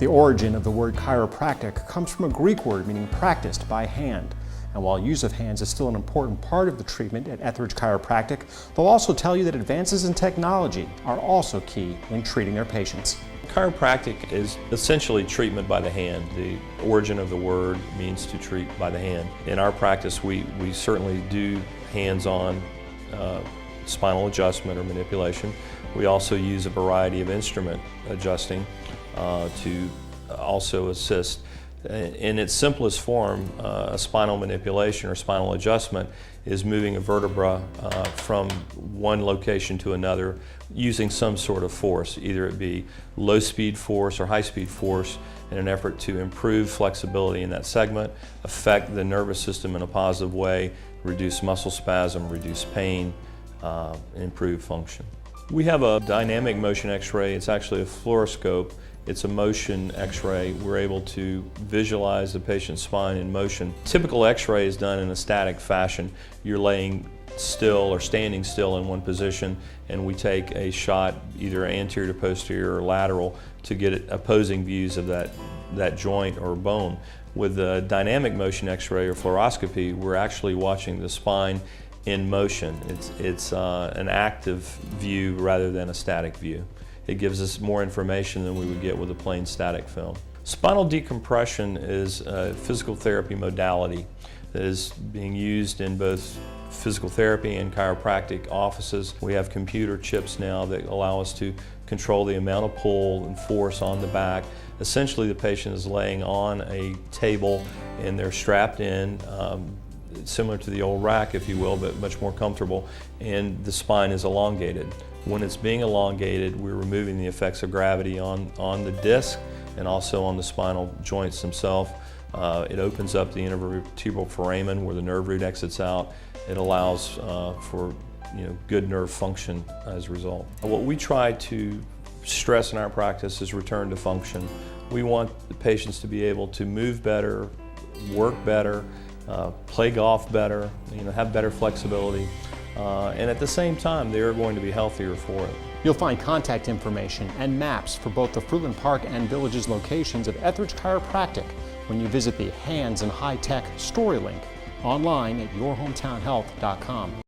The origin of the word chiropractic comes from a Greek word meaning practiced by hand. And while use of hands is still an important part of the treatment at Etheredge Chiropractic, they'll also tell you that advances in technology are also key in treating their patients. Chiropractic is essentially treatment by the hand. The origin of the word means to treat by the hand. In our practice, we certainly do hands-on spinal adjustment or manipulation. We also use a variety of instrument adjusting to also assist. In its simplest form, a spinal manipulation or spinal adjustment is moving a vertebra from one location to another using some sort of force, either it be low-speed force or high-speed force, in an effort to improve flexibility in that segment, affect the nervous system in a positive way, reduce muscle spasm, reduce pain, improve function. We have a dynamic motion x-ray. It's actually a fluoroscope. It's a motion x-ray. We're able to visualize the patient's spine in motion. Typical x-ray is done in a static fashion. You're laying still or standing still in one position, and we take a shot either anterior to posterior or lateral to get opposing views of that joint or bone. With the dynamic motion x-ray or fluoroscopy, we're actually watching the spine in motion. It's an active view rather than a static view. It gives us more information than we would get with a plain static film. Spinal decompression is a physical therapy modality that is being used in both physical therapy and chiropractic offices. We have computer chips now that allow us to control the amount of pull and force on the back. Essentially, the patient is laying on a table and they're strapped in, similar to the old rack, if you will, but much more comfortable, and the spine is elongated. When it's being elongated, we're removing the effects of gravity on the disc and also on the spinal joints themselves. It opens up the intervertebral foramen where the nerve root exits out. It allows for good nerve function as a result. What we try to stress in our practice is return to function. We want the patients to be able to move better, work better, play golf better, have better flexibility. And at the same time, they're going to be healthier for it. You'll find contact information and maps for both the Fruitland Park and Villages locations of Etheredge Chiropractic when you visit the Hands and High Tech Story link online at yourhometownhealth.com.